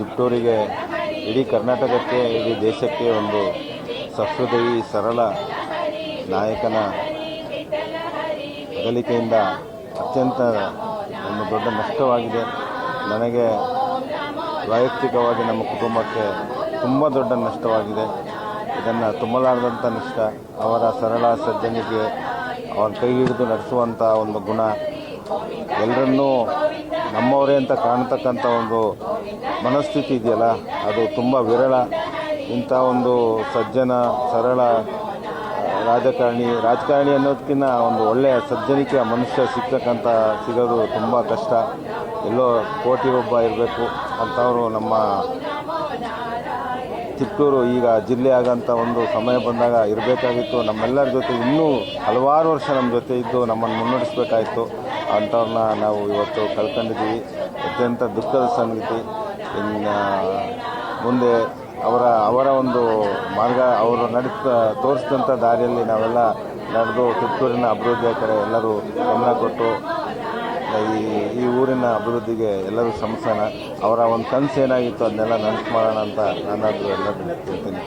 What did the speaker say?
ತಿಪಟೂರಿಗೆ, ಇಡೀ ಕರ್ನಾಟಕಕ್ಕೆ, ಇಡೀ ದೇಶಕ್ಕೆ ಒಂದು ಸಹೃದಯಿ ಸರಳ ನಾಯಕನ ಅಗಲಿಕೆಯಿಂದ ಅತ್ಯಂತ ಒಂದು ದೊಡ್ಡ ನಷ್ಟವಾಗಿದೆ. ನನಗೆ ವೈಯಕ್ತಿಕವಾಗಿ ನಮ್ಮ ಕುಟುಂಬಕ್ಕೆ ತುಂಬ ದೊಡ್ಡ ನಷ್ಟವಾಗಿದೆ. ಇದನ್ನು ತುಂಬಲಾರದಂಥ ನಷ್ಟ. ಅವರ ಸರಳ ಸಜ್ಜನಿಕೆ, ಅವರ ಕೈ ಹಿಡಿದು ನಡೆಸುವಂಥ ಒಂದು ಗುಣ, ಎಲ್ಲರನ್ನೂ ನಮ್ಮವರೇ ಅಂತ ಕಾಣ್ತಕ್ಕಂಥ ಒಂದು ಮನಸ್ಥಿತಿ ಇದೆಯಲ್ಲ, ಅದು ತುಂಬ ವಿರಳ. ಇಂಥ ಒಂದು ಸಜ್ಜನ, ಸರಳ ರಾಜಕಾರಣಿ ಅನ್ನೋದಕ್ಕಿಂತ ಒಂದು ಒಳ್ಳೆಯ ಸಜ್ಜನಿಕೆಯ ಮನುಷ್ಯ ಸಿಗೋದು ತುಂಬ ಕಷ್ಟ. ಎಲ್ಲೋ ಕೋಟಿ ಒಬ್ಬ ಇರಬೇಕು ಅಂಥವರು ನಮ್ಮ ತಿಪಟೂರು ಈಗ ಜಿಲ್ಲೆ ಆಗೋಂಥ ಒಂದು ಸಮಯ ಬಂದಾಗ ಇರಬೇಕಾಗಿತ್ತು. ನಮ್ಮೆಲ್ಲರ ಜೊತೆ ಇನ್ನೂ ಹಲವಾರು ವರ್ಷ ನಮ್ಮ ಜೊತೆ ಇದ್ದು ನಮ್ಮನ್ನು ಮುನ್ನಡೆಸಬೇಕಾಯಿತು. ಅಂಥವ್ರನ್ನ ನಾವು ಇವತ್ತು ಕಳ್ಕೊಂಡಿದ್ದೀವಿ. ಅತ್ಯಂತ ದುಃಖದ ಸಂಗತಿ. ಇನ್ನು ಮುಂದೆ ಅವರ ಒಂದು ಮಾರ್ಗ, ಅವರು ತೋರಿಸಿದಂಥ ದಾರಿಯಲ್ಲಿ ನಾವೆಲ್ಲ ನಡೆದು ತಿಪಟೂರಿನ ಅಭಿವೃದ್ಧಿಯ ಕಡೆ ಎಲ್ಲರೂ ಗಮನ ಕೊಟ್ಟು ಈ ಊರಿನ ಅಭಿವೃದ್ಧಿಗೆ ಎಲ್ಲರೂ ಶ್ರಮಿಸೋಣ. ಅವರ ಒಂದು ಕನಸು ಏನಾಗಿತ್ತು ಅದನ್ನೆಲ್ಲ ನನಸು ಮಾಡೋಣ ಅಂತ ನಾನಾದರೂ ಎಲ್ಲರೂ ಹೇಳ್ತೀನಿ.